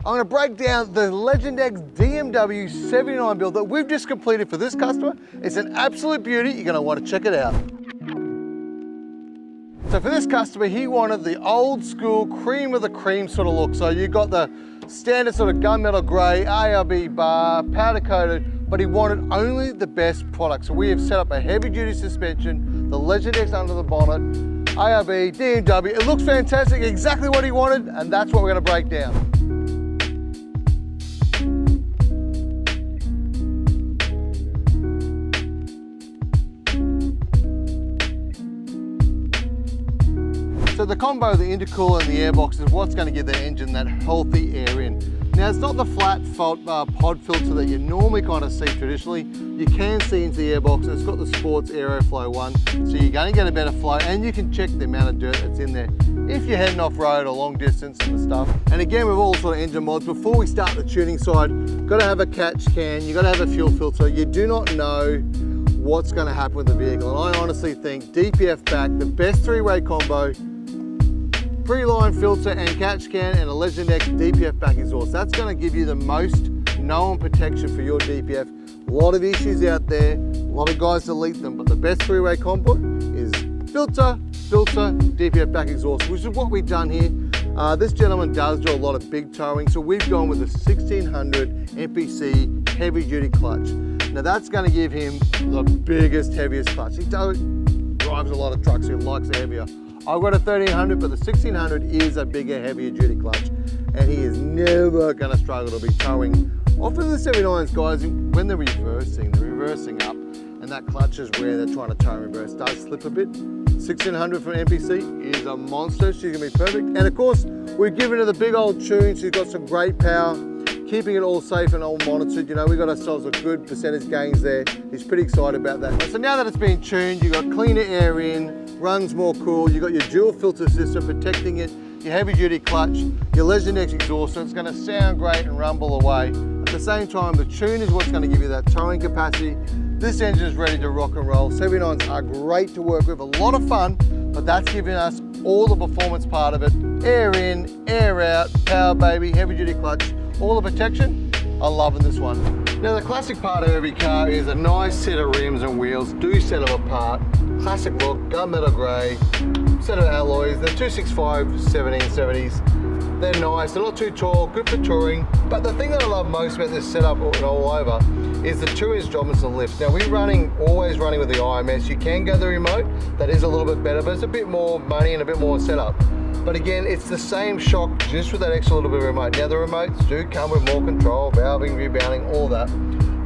I'm gonna break down the Legendex DMW 79 build that we've just completed for this customer. It's an absolute beauty. You're gonna want to check it out. So for this customer, he wanted the old school cream of the cream sort of look. So you got the standard sort of gunmetal gray, ARB bar, powder coated, but he wanted only the best product. So we have set up a heavy duty suspension, the Legendex under the bonnet, ARB, DMW. It looks fantastic, exactly what he wanted, and that's what we're gonna break down. So the combo of the intercooler and the airbox is what's going to give the engine that healthy air in. Now it's not the flat pod filter that you normally kind of see traditionally. You can see into the airbox. It's got the sports aeroflow one, so you're going to get a better flow, and you can check the amount of dirt that's in there if you're heading off road or long distance and stuff. And again, with all sort of engine mods, before we start the tuning side, got to have a catch can, you got to have a fuel filter. You do not know what's going to happen with the vehicle, and I honestly think DPF back, the best three-way combo, pre-line filter and catch can and a Legendex DPF back exhaust. That's going to give you the most known protection for your DPF. A lot of issues out there, a lot of guys delete them, but the best three-way combo is filter, DPF back exhaust, which is what we've done here. This gentleman does do a lot of big towing, so we've gone with a 1600 MPC heavy duty clutch. Now that's going to give him the biggest, heaviest clutch. He drives a lot of trucks, so he likes the heavier. I've got a 1300, but the 1600 is a bigger, heavier duty clutch, and he is never going to struggle to be towing. Often the 79s, guys, when they're reversing up, and that clutch is where they're trying to tow in reverse, does slip a bit. 1600 from NPC is a monster. She's going to be perfect. And of course, we've given her the big old tune. She's got some great power, keeping it all safe and all monitored. You know, we got ourselves a good percentage gains there. He's pretty excited about that. So now that it's been tuned, you've got cleaner air in, runs more cool, you've got your dual filter system protecting it, your heavy duty clutch, your Legendex exhaust, so it's going to sound great and rumble away. At the same time, the tune is what's going to give you that towing capacity. This engine is ready to rock and roll. 79s are great to work with, a lot of fun, but that's giving us all the performance part of it. Air in, air out, power baby, heavy duty clutch, all the protection. I'm loving this one. Now the classic part of every car is a nice set of rims and wheels. Do set them apart. Classic look, gunmetal grey, set of alloys. They're 265 1770s. They're nice, they're not too tall, good for touring. But the thing that I love most about this setup all over is the 2-inch Dobson lift. Now we're always running with the IMS. You can go the remote, that is a little bit better, but it's a bit more money and a bit more setup. But again, it's the same shock, just with that extra little bit of remote. Now the remotes do come with more control, valving, rebounding, all that.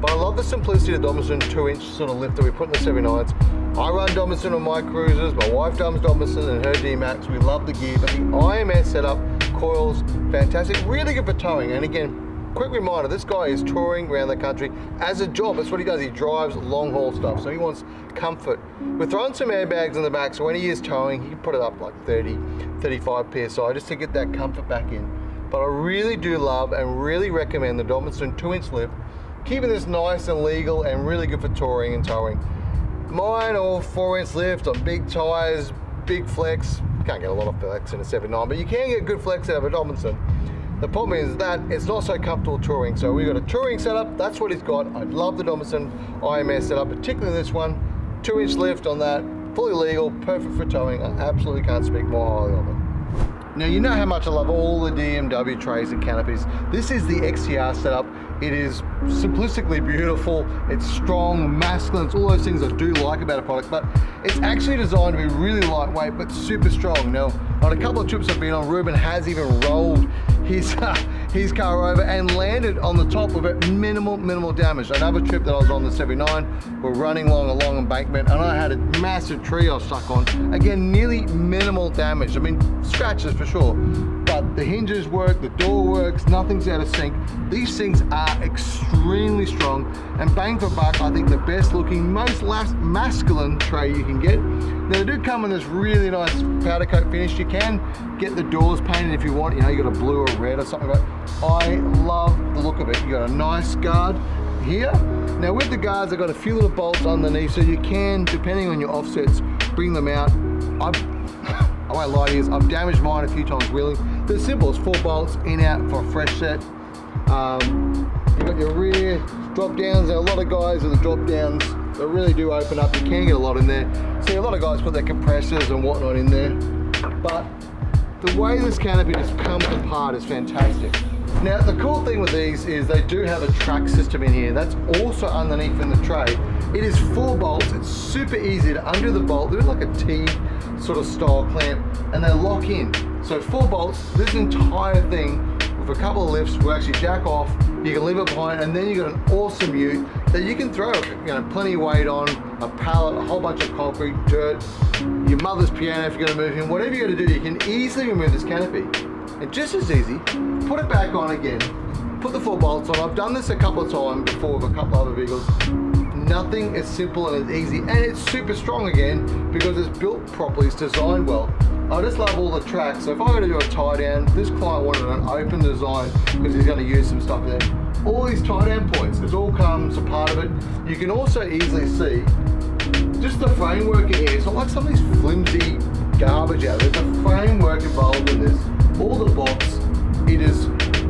But I love the simplicity of the Dobson 2-inch sort of lift that we put in the 79s. I run Dobson on my cruisers, my wife runs Dobson and her D-Max. We love the gear, but the IMS setup, coils, fantastic, really good for towing. And again, quick reminder, this guy is touring around the country as a job. That's what he does. He drives long haul stuff, so he wants comfort. We're throwing some airbags in the back, so when he is towing, he can put it up like 30, 35 PSI just to get that comfort back in. But I really do love and really recommend the Dobson 2-inch lift, keeping this nice and legal and really good for touring and towing. Mine all 4-inch lift on big tires, big flex. You can't get a lot of flex in a 79, but you can get good flex out of a Dobson. The problem is that it's not so comfortable touring. So we've got a touring setup, that's what he's got. I love the Dobson IMS setup, particularly this one. 2-inch lift on that, fully legal, perfect for towing. I absolutely can't speak more highly of it. Now you know how much I love all the DMW trays and canopies. This is the XTR setup. It is simplistically beautiful, it's strong, masculine, it's all those things I do like about a product, but it's actually designed to be really lightweight but super strong. Now, on a couple of trips I've been on, Ruben has even rolled his car over and landed on the top with it, minimal damage. Another trip that I was on the 79, we're running along a long embankment and I had a massive tree I was stuck on. Again, nearly minimal damage. I mean, scratches for sure, but the hinges work, the door works, nothing's out of sync. These things are extremely strong, and bang for buck, I think the best looking, most masculine tray you can get. Now they do come in this really nice powder coat finish. You can get the doors painted if you want, you know, you got a blue or red or something like that. I love the look of it. You got a nice guard here. Now with the guards, I've got a few little bolts underneath, so you can, depending on your offsets, bring them out. I won't lie to you, I've damaged mine a few times wheeling. They're simple, it's 4 bolts in out for a fresh set. You've got your rear drop downs. Now a lot of guys with the drop downs, they really do open up. You can get a lot in there. See, a lot of guys put their compressors and whatnot in there, but the way this canopy just comes apart is fantastic. Now the cool thing with these is they do have a track system in here. That's also underneath in the tray. It is 4 bolts. It's super easy to undo the bolt. There's like a T sort of style clamp, and they lock in. So 4 bolts. This entire thing with a couple of lifts will actually jack off. You can leave it behind, and then you got an awesome ute that you can throw, plenty of weight on, a pallet, a whole bunch of concrete, dirt, your mother's piano if you're going to move him, whatever you got to do, you can easily remove this canopy. And just as easy, put it back on again, put the 4 bolts on. I've done this a couple of times before with a couple of other vehicles. Nothing is simple and it's easy, and it's super strong again because it's built properly, it's designed well. I just love all the tracks. So if I were to do a tie down, this client wanted an open design because he's going to use some stuff there. All these tie down points, it all comes a part of it. You can also easily see just the framework in here. It's not like some of these flimsy garbage out there. There's a framework involved in this. All the box, it is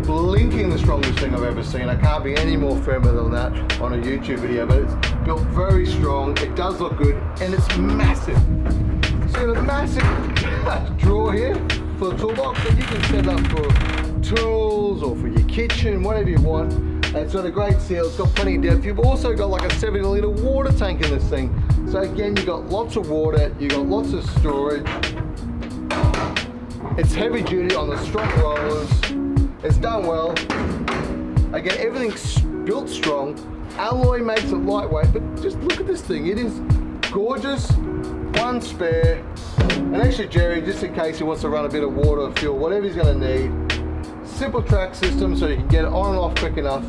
blinking the strongest thing I've ever seen. I can't be any more firmer than that on a YouTube video, but it's built very strong. It does look good, and it's massive. So a massive drawer here for the toolbox that you can set up for tools or for your kitchen, whatever you want. It's got a great seal, it's got plenty of depth. You've also got like a 70-litre water tank in this thing. So again, you've got lots of water, you've got lots of storage. It's heavy duty on the strong rollers. It's done well. Again, everything's built strong. Alloy makes it lightweight, but just look at this thing. It is gorgeous. One spare. And actually, Jerry, just in case he wants to run a bit of water or fuel, whatever he's going to need. Simple track system so you can get it on and off quick enough.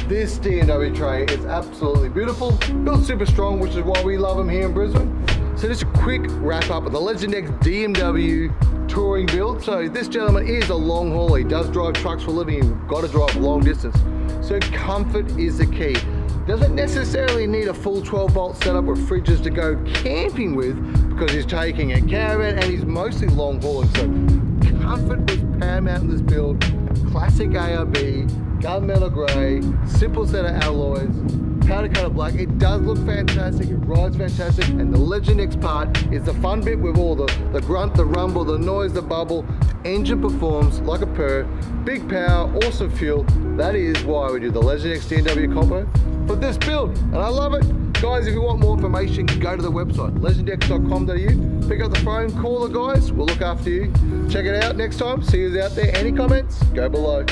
This DMW tray is absolutely beautiful. Built super strong, which is why we love them here in Brisbane. So just a quick wrap up of the Legendex DMW touring build. So this gentleman is a long haul. He does drive trucks for a living. You've got to drive long distance. So comfort is the key. Doesn't necessarily need a full 12 volt setup with fridges to go camping with because he's taking a caravan and he's mostly long hauling. So comfort was paramount in this build. Classic ARB, gunmetal grey, simple set of alloys, powder coated black. It does look fantastic, it rides fantastic, and the Legendex part is the fun bit with all the grunt, the rumble, the noise, the bubble. Engine performs like a purr, big power, awesome fuel. That is why we do the Legendex DMW combo for this build, and I love it. Guys, if you want more information, go to the website, legendex.com.au. Pick up the phone, call the guys, we'll look after you. Check it out next time, see you out there. Any comments, go below.